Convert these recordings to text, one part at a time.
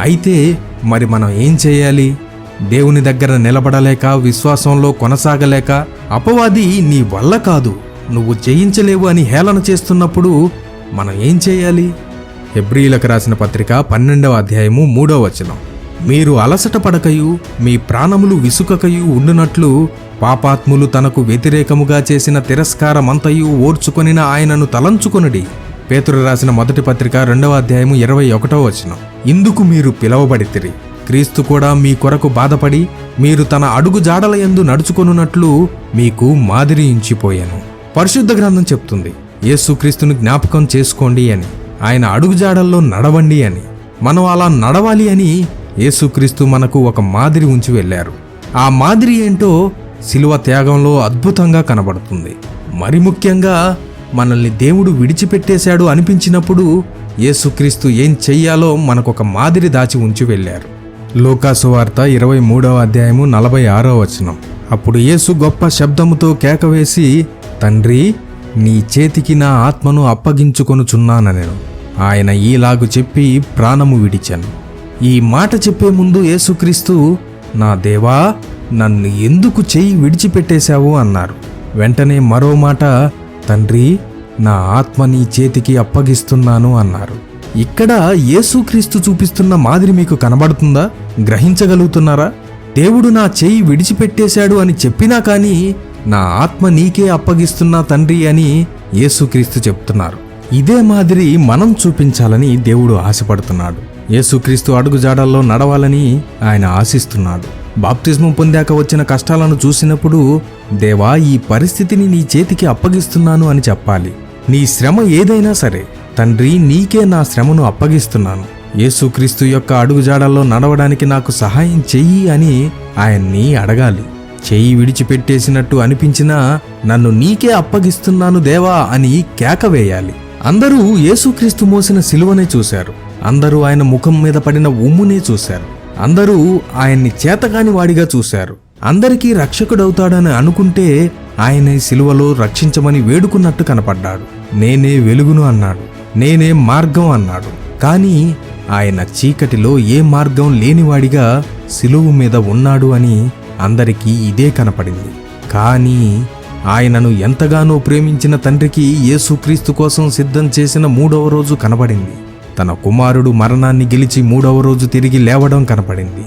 అయితే మరి మనం ఏం చేయాలి? దేవుని దగ్గర నిలబడలేక, విశ్వాసంలో కొనసాగలేక, అపవాది నీ వల్ల కాదు, నువ్వు జయించలేవు అని హేళన చేస్తున్నప్పుడు మనం ఏం చేయాలి? హెబ్రీయులకు రాసిన పత్రిక 12వ అధ్యాయము 3వ వచనం. మీరు అలసట పడకయు మీ ప్రాణములు విసుకకయు ఉండునట్లు పాపాత్ములు తనకు వ్యతిరేకముగా చేసిన తిరస్కారమంతయు ఓర్చుకొనిన ఆయనను తలంచుకొనుడి. పేతురు రాసిన మొదటి పత్రిక 2వ అధ్యాయము 21వ వచనం. ఇందుకు మీరు పిలవబడితిరి, క్రీస్తు కూడా మీ కొరకు బాధపడి మీరు తన అడుగు జాడల యందు నడుచుకొనున్నట్లు మీకు మాదిరి ఇంచిపోయాను. పరిశుద్ధ గ్రంథం చెప్తుంది, యేసుక్రీస్తుని జ్ఞాపకం చేసుకోండి అని, ఆయన అడుగుజాడల్లో నడవండి అని. మనం అలా నడవాలి అని యేసుక్రీస్తు మనకు ఒక మాదిరి ఉంచి వెళ్ళారు. ఆ మాదిరి ఏంటో శిలువ త్యాగంలో అద్భుతంగా కనబడుతుంది. మరి ముఖ్యంగా మనల్ని దేవుడు విడిచిపెట్టేశాడు అనిపించినప్పుడు యేసుక్రీస్తు ఏం చెయ్యాలో మనకొక మాదిరి దాచి ఉంచి వెళ్ళారు. లూకాసు వార్త 23వ అధ్యాయము 46వ వచనం. అప్పుడు యేసు గొప్ప శబ్దముతో కేకవేసి, తండ్రి, నీ చేతికి నా ఆత్మను అప్పగించుకొనుచున్నానెను. ఆయన ఈలాగు చెప్పి ప్రాణము విడిచెను. ఈ మాట చెప్పే ముందు యేసుక్రీస్తు, నా దేవా, నన్ను ఎందుకు చెయ్యి విడిచిపెట్టేశావు అన్నారు. వెంటనే మరో మాట, తండ్రి, నా ఆత్మ నీ చేతికి అప్పగిస్తున్నాను అన్నారు. ఇక్కడ యేసుక్రీస్తు చూపిస్తున్న మాదిరి మీకు కనబడుతుందా? గ్రహించగలుగుతున్నారా? దేవుడు నా చెయ్యి విడిచిపెట్టేశాడు అని చెప్పినా కానీ నా ఆత్మ నీకే అప్పగిస్తున్నా తండ్రి అని యేసుక్రీస్తు చెప్తున్నారు. ఇదే మాదిరి మనం చూపించాలని దేవుడు ఆశపడుతున్నాడు. యేసుక్రీస్తు అడుగుజాడల్లో నడవాలని ఆయన ఆశిస్తున్నాడు. బాప్తిస్మం పొందాక వచ్చిన కష్టాలను చూసినప్పుడు, దేవా, ఈ పరిస్థితిని నీ చేతికి అప్పగిస్తున్నాను అని చెప్పాలి. నీ శ్రమ ఏదైనా సరే, తండ్రి, నీకే నా శ్రమను అప్పగిస్తున్నాను, యేసుక్రీస్తు యొక్క అడుగుజాడల్లో నడవడానికి నాకు సహాయం చెయ్యి అని ఆయన్ని అడగాలి. చెయ్యి విడిచిపెట్టేసినట్టు అనిపించినా నన్ను నీకే అప్పగిస్తున్నాను దేవా అని కేక వేయాలి. అందరూ యేసుక్రీస్తు మోసిన సిలువనే చూశారు. అందరూ ఆయన ముఖం మీద పడిన ఉమ్మునే చూశారు. అందరూ ఆయన్ని చేతగాని వాడిగా చూశారు. అందరికీ రక్షకుడవుతాడని అనుకుంటే ఆయనే సిలువలో రక్షించమని వేడుకున్నట్టు కనపడ్డాడు. నేనే వెలుగును అన్నాడు, నేనే మార్గం అన్నాడు. కానీ ఆయన చీకటిలో ఏ మార్గం లేనివాడిగా సిలువ మీద ఉన్నాడు అని అందరికీ ఇదే కనపడింది. కానీ ఆయనను ఎంతగానో ప్రేమించిన తండ్రికి యేసుక్రీస్తు కోసం సిద్ధం చేసిన 3వ రోజు కనబడింది. తన కుమారుడు మరణాన్ని గెలిచి 3వ రోజు తిరిగి లేవడం కనపడింది.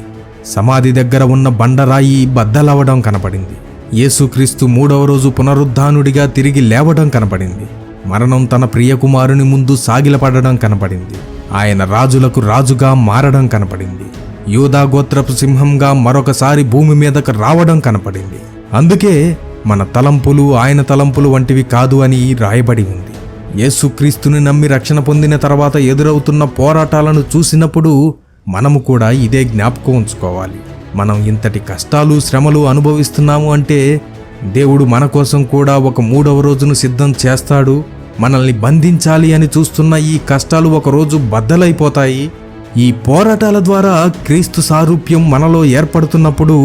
సమాధి దగ్గర ఉన్న బండరాయి బద్దలవడం కనపడింది. యేసుక్రీస్తు 3వ రోజు పునరుద్ధానుడిగా తిరిగి లేవడం కనపడింది. మరణం తన ప్రియకుమారుని ముందు సాగిలపడడం కనపడింది. ఆయన రాజులకు రాజుగా మారడం కనపడింది. యూదా గోత్రపు సింహంగా మరొకసారి భూమి మీదకు రావడం కనపడింది. అందుకే మన తలంపులు ఆయన తలంపులు వంటివి కాదు అని రాయబడి ఉంది. యేసుక్రీస్తుని నమ్మి రక్షణ పొందిన తర్వాత ఎదురవుతున్న పోరాటాలను చూసినప్పుడు మనము కూడా ఇదే జ్ఞాపకం ఉంచుకోవాలి. మనం ఇంతటి కష్టాలు, శ్రమలు అనుభవిస్తున్నాము అంటే దేవుడు మన కోసం కూడా ఒక 3వ రోజును సిద్ధం చేస్తాడు. మనల్ని బంధించాలి అని చూస్తున్న ఈ కష్టాలు ఒకరోజు బద్దలైపోతాయి. ఈ పోరాటాల ద్వారా క్రీస్తు సారూప్యం మనలో ఏర్పడుతున్నప్పుడు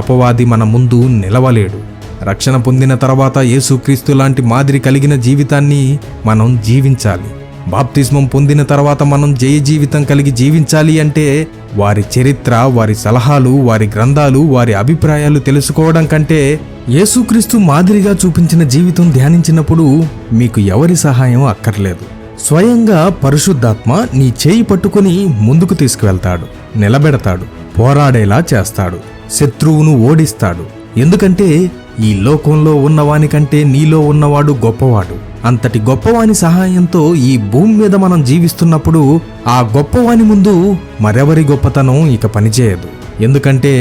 అపవాది మన ముందు నిలవలేడు. రక్షణ పొందిన తర్వాత యేసుక్రీస్తు లాంటి మాదిరి కలిగిన జీవితాన్ని మనం జీవించాలి. బాప్తిస్మం పొందిన తర్వాత మనం జయ జీవితం కలిగి జీవించాలి అంటే వారి చరిత్ర, వారి సలహాలు, వారి గ్రంథాలు, వారి అభిప్రాయాలు తెలుసుకోవడం కంటే యేసుక్రీస్తు మాదిరిగా చూపించిన జీవితం ధ్యానించినప్పుడు మీకు ఎవరి సహాయం అక్కర్లేదు. స్వయంగా పరిశుద్ధాత్మ నీ చేయి పట్టుకుని ముందుకు తీసుకువెళ్తాడు, నిలబెడతాడు, పోరాడేలా చేస్తాడు, శత్రువును ఓడిస్తాడు. ఎందుకంటే ఈ లోకంలో ఉన్నవానికంటే నీలో ఉన్నవాడు గొప్పవాడు. అంతటి గొప్పవాని సహాయంతో ఈ భూమి మీద మనం జీవిస్తున్నప్పుడు ఆ గొప్పవాని ముందు మరెవరి గొప్పతనం ఇక పనిచేయదు. ఎందుకంటే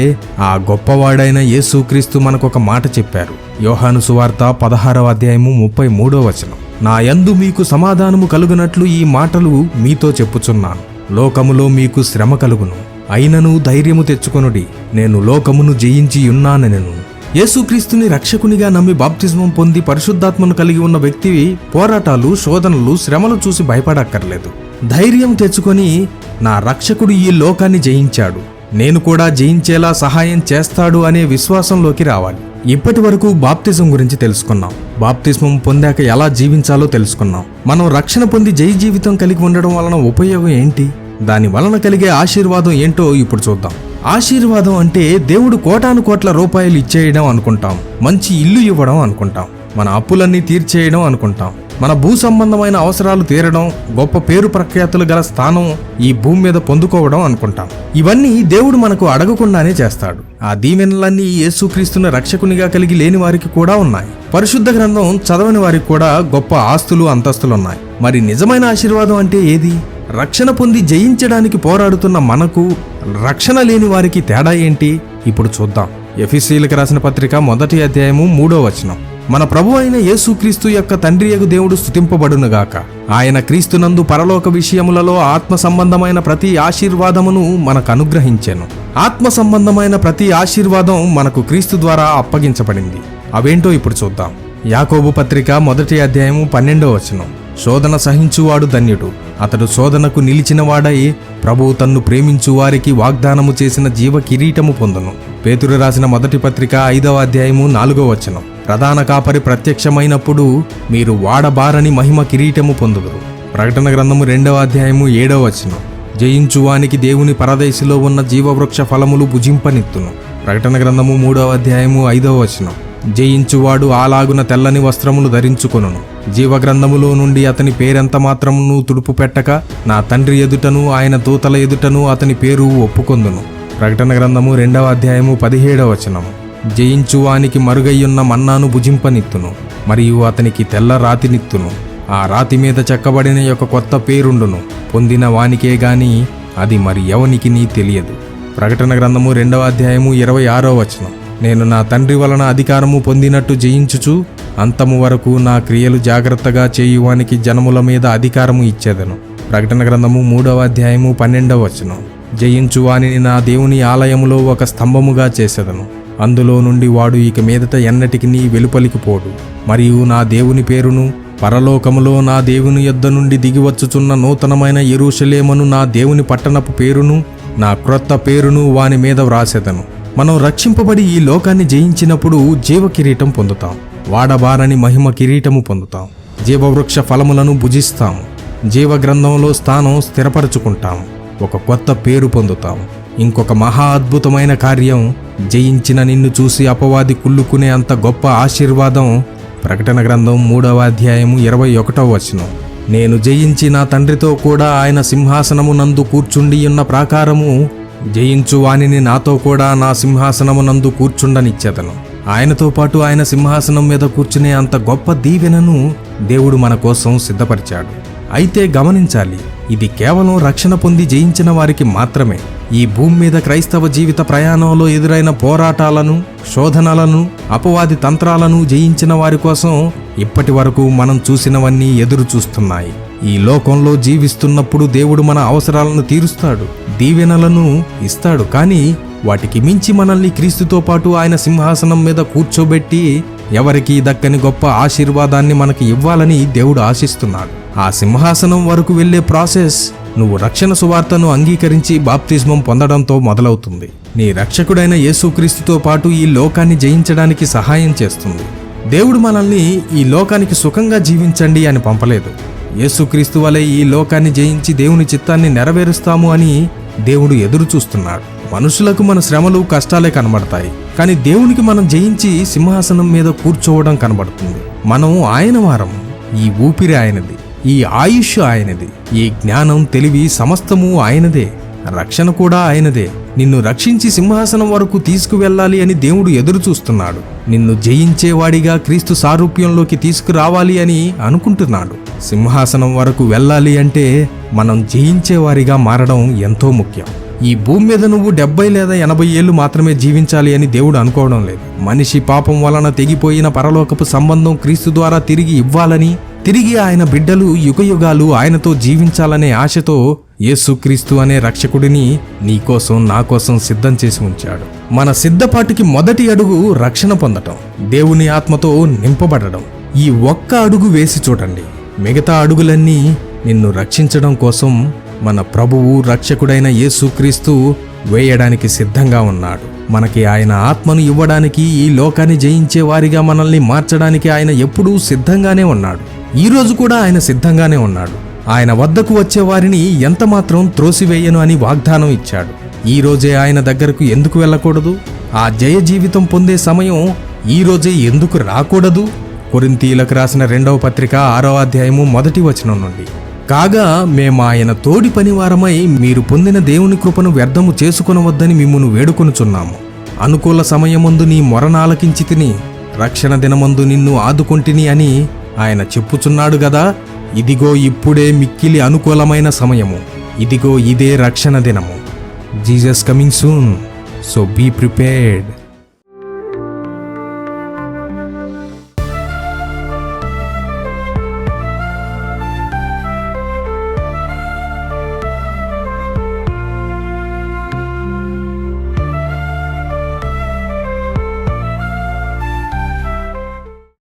ఆ గొప్పవాడైన యేసుక్రీస్తు మనకొక మాట చెప్పారు. యోహాను సువార్త 16వ అధ్యాయము 33వ వచనం. నా యందు మీకు సమాధానము కలుగునట్లు ఈ మాటలు మీతో చెప్పుచున్నాను. లోకములో మీకు శ్రమ కలుగును, అయినను ధైర్యము తెచ్చుకొనుడి, నేను లోకమును జయించి ఉన్నానెను. యేసుక్రీస్తుని రక్షకునిగా నమ్మి బాప్తిస్మం పొంది పరిశుద్ధాత్మను కలిగి ఉన్న వ్యక్తి పోరాటాలు, శోధనలు, శ్రమలు చూసి భయపడక్కర్లేదు. ధైర్యం తెచ్చుకొని నా రక్షకుడు ఈ లోకాన్ని జయించాడు, నేను కూడా జయించేలా సహాయం చేస్తాడు అనే విశ్వాసంలోకి రావాలి. ఇప్పటి వరకు బాప్తిజం గురించి తెలుసుకున్నాం. బాప్తిస్మం పొందాక ఎలా జీవించాలో తెలుసుకున్నాం. మనం రక్షణ పొంది జై జీవితం కలిగి ఉండడం వలన ఉపయోగం ఏంటి? దాని వలన కలిగే ఆశీర్వాదం ఏంటో ఇప్పుడు చూద్దాం. ఆశీర్వాదం అంటే దేవుడు కోటాను కోట్ల రూపాయలు ఇచ్చేయడం అనుకుంటాం, మంచి ఇల్లు ఇవ్వడం అనుకుంటాం, మన అప్పులన్నీ తీర్చేయడం అనుకుంటాం, మన భూ సంబంధమైన అవసరాలు తీరడం, గొప్ప పేరు ప్రఖ్యాతులు గల స్థానం ఈ భూమి మీద పొందుకోవడం అనుకుంటాం. ఇవన్నీ దేవుడు మనకు అడగకుండానే చేస్తాడు. ఆ దీవెనలన్నీ యేసుక్రీస్తుని రక్షకునిగా కలిగి లేని వారికి కూడా ఉన్నాయి. పరిశుద్ధ గ్రంథం చదవని వారికి కూడా గొప్ప ఆస్తులు అంతస్తులున్నాయి. మరి నిజమైన ఆశీర్వాదం అంటే ఏది? రక్షణ పొంది జయించడానికి పోరాడుతున్న మనకు, రక్షణ లేని వారికి తేడా ఏంటి? ఇప్పుడు చూద్దాం. ఎఫెసీయులకు రాసిన పత్రిక 1వ అధ్యాయము 3వ వచనం. మన ప్రభు అయిన యేసుక్రీస్తు యొక్క తండ్రియగు దేవుడు స్తుతింపబడునుగాక. ఆయన క్రీస్తునందు పరలోక విషయములలో ఆత్మ సంబంధమైన ప్రతి ఆశీర్వాదమును మనకు అనుగ్రహించెను. ఆత్మ సంబంధమైన ప్రతి ఆశీర్వాదం మనకు క్రీస్తు ద్వారా అప్పగించబడింది. అవేంటో ఇప్పుడు చూద్దాం. యాకోబు పత్రిక 1వ అధ్యాయము 12వ వచనం. శోధన సహించువాడు ధన్యుడు, అతడు శోధనకు నిలిచినవాడై ప్రభువు తన్ను ప్రేమించు వారికి వాగ్దానము చేసిన జీవ కిరీటము పొందును. పేతురు రాసిన 1వ పత్రిక 5వ అధ్యాయము 4వ వచనం. ప్రధాన కాపరి ప్రత్యక్షమైనప్పుడు మీరు వాడబారని మహిమ కిరీటము పొందుదురు. ప్రకటన గ్రంథము 2వ అధ్యాయము 7వ వచనం. జయించువానికి దేవుని పరదేశిలో ఉన్న జీవవృక్ష ఫలములు భుజింపనిత్తును. ప్రకటన గ్రంథము 3వ అధ్యాయము 5వ వచనం. జయించువాడు అలాగున తెల్లని వస్త్రములు ధరించుకొనును. జీవగ్రంథములో నుండి అతని పేరెంత మాత్రమును తుడుపు పెట్టక నా తండ్రి ఎదుటను ఆయన దూతల ఎదుటను అతని పేరు ఒప్పుకొందును. ప్రకటన గ్రంథము 2వ అధ్యాయము 17వ వచనం. జయించువానికి మరుగయ్యున్న మన్నాను భుజింపనిత్తును, మరియు అతనికి తెల్ల రాతినిత్తును. ఆ రాతి మీద చెక్కబడిన యొక్క కొత్త పేరుండును, పొందిన వానికే గాని అది మరి ఎవనికి నీ తెలియదు. ప్రకటన గ్రంథము 2వ అధ్యాయము 26వ వచనం. నేను నా తండ్రి వలన అధికారము పొందినట్టు జయించుచు అంతము వరకు నా క్రియలు జాగ్రత్తగా చేయువానికి జనముల మీద అధికారము ఇచ్చేదను. ప్రకటన గ్రంథము 3వ అధ్యాయము 12వ వచనం. జయించువానిని నా దేవుని ఆలయములో ఒక స్తంభముగా చేసేదను, అందులో నుండి వాడు ఇక మీదట ఎన్నటికి వెలుపలికి పోడు. మరియు నా దేవుని పేరును, పరలోకములో నా దేవుని యొద్ద నుండి దిగివచ్చుచున్న నూతనమైన యెరూషలేమును, నా దేవుని పట్టణపు పేరును, నా క్రొత్త పేరును వాని మీద వ్రాసెదను. మనం రక్షింపబడి ఈ లోకాన్ని జయించినప్పుడు జీవ కిరీటం పొందుతాం, వాడబారని మహిమ కిరీటము పొందుతాం, జీవవృక్ష ఫలములను భుజిస్తాం, జీవగ్రంథంలో స్థానం స్థిరపరచుకుంటాం, ఒక కొత్త పేరు పొందుతాం. ఇంకొక మహా అద్భుతమైన కార్యం, జయించిన నిన్ను చూసి అపవాది కుళ్ళుకునే అంత గొప్ప ఆశీర్వాదం. ప్రకటన గ్రంథం 3వ అధ్యాయము 21వ వచనం. నేను జయించి నా తండ్రితో కూడా ఆయన సింహాసనమునందు కూర్చుండి ఉన్న ప్రాకారము, జయించు వానిని నాతో కూడా నా సింహాసనమునందు కూర్చుండనిచ్చేదను. ఆయనతో పాటు ఆయన సింహాసనం మీద కూర్చునే అంత గొప్ప దీవెనను దేవుడు మన కోసం సిద్ధపరిచాడు. అయితే గమనించాలి, ఇది కేవలం రక్షణ పొంది జయించిన వారికి మాత్రమే. ఈ భూమి మీద క్రైస్తవ జీవిత ప్రయాణంలో ఎదురైన పోరాటాలను, శోధనలను, అపవాది తంత్రాలను జయించిన వారి కోసం ఇప్పటి వరకు మనం చూసినవన్నీ ఎదురు చూస్తున్నాయి. ఈ లోకంలో జీవిస్తున్నప్పుడు దేవుడు మన అవసరాలను తీరుస్తాడు, దీవెనలను ఇస్తాడు. కానీ వాటికి మించి మనల్ని క్రీస్తుతో పాటు ఆయన సింహాసనం మీద కూర్చోబెట్టి ఎవరికీ దక్కని గొప్ప ఆశీర్వాదాన్ని మనకి ఇవ్వాలని దేవుడు ఆశిస్తున్నాడు. ఆ సింహాసనం వరకు వెళ్లే ప్రాసెస్ నువ్వు రక్షణ సువార్తను అంగీకరించి బాప్తిస్మం పొందడంతో మొదలవుతుంది. నీ రక్షకుడైన యేసుక్రీస్తుతో పాటు ఈ లోకాన్ని జయించడానికి సహాయం చేస్తుంది. దేవుడు మనల్ని ఈ లోకానికి సుఖంగా జీవించండి అని పంపలేదు. యేసుక్రీస్తు వలె ఈ లోకాన్ని జయించి దేవుని చిత్తాన్ని నెరవేరుస్తాము అని దేవుడు ఎదురు చూస్తున్నాడు. మనుషులకు మన శ్రమలు, కష్టాలే కనబడతాయి, కానీ దేవునికి మనం జయించి సింహాసనం మీద కూర్చోవడం కనబడుతుంది. మనం ఆయన వారం, ఈ ఊపిరి ఆయనది, ఈ ఆయుష్ ఆయనది, ఈ జ్ఞానం, తెలివి సమస్తము ఆయనదే, రక్షణ కూడా ఆయనదే. నిన్ను రక్షించి సింహాసనం వరకు తీసుకువెళ్ళాలి అని దేవుడు ఎదురు చూస్తున్నాడు. నిన్ను జయించేవాడిగా క్రీస్తు సారూప్యంలోకి తీసుకురావాలి అని అనుకుంటున్నాడు. సింహాసనం వరకు వెళ్ళాలి అంటే మనం జయించేవారిగా మారడం ఎంతో ముఖ్యం. ఈ భూమి మీద నువ్వు 70 లేదా 80 ఏళ్ళు మాత్రమే జీవించాలి అని దేవుడు అనుకోవడం లేదు. మనిషి పాపం వలన తెగిపోయిన పరలోకపు సంబంధం క్రీస్తు ద్వారా తిరిగి ఇవ్వాలని, తిరిగి ఆయన బిడ్డలు యుగయుగాలు ఆయనతో జీవించాలనే ఆశతో యేసుక్రీస్తు అనే రక్షకుడిని నీకోసం, నా కోసం సిద్ధం చేసి ఉంచాడు. మన సిద్ధపాటికి మొదటి అడుగు రక్షణ పొందటం, దేవుని ఆత్మతో నింపబడడం. ఈ ఒక్క అడుగు వేసి చూడండి, మిగతా అడుగులన్నీ నిన్ను రక్షించడం కోసం మన ప్రభువు, రక్షకుడైన యేసుక్రీస్తు వేయడానికి సిద్ధంగా ఉన్నాడు. మనకి ఆయన ఆత్మను ఇవ్వడానికి, ఈ లోకాన్ని జయించే వారిగా మనల్ని మార్చడానికి ఆయన ఎప్పుడూ సిద్ధంగానే ఉన్నాడు. ఈ రోజు కూడా ఆయన సిద్ధంగానే ఉన్నాడు. ఆయన వద్దకు వచ్చే వారిని ఎంతమాత్రం త్రోసివేయను అని వాగ్దానం ఇచ్చాడు. ఈ రోజే ఆయన దగ్గరకు ఎందుకు వెళ్ళకూడదు? ఆ జయ జీవితం పొందే సమయం ఈ రోజే ఎందుకు రాకూడదు? కొరింథీయులకు రాసిన 2వ పత్రిక 6వ అధ్యాయము 1వ వచనం నుండి. కాగా మేము ఆయన తోడి పనివారమై మీరు పొందిన దేవుని కృపను వ్యర్థము చేసుకొనవద్దని మిమ్మును వేడుకొనుచున్నాము. అనుకూల సమయమందు నీ మొరనాలకించి తిని రక్షణ దినమందు నిన్ను ఆదుకొంటిని అని ఆయన చెప్పుచున్నాడు గదా. ఇదిగో ఇప్పుడే మిక్కిలి అనుకూలమైన సమయము. ఇదిగో ఇదే రక్షణ దినము. Jesus coming soon, so be prepared.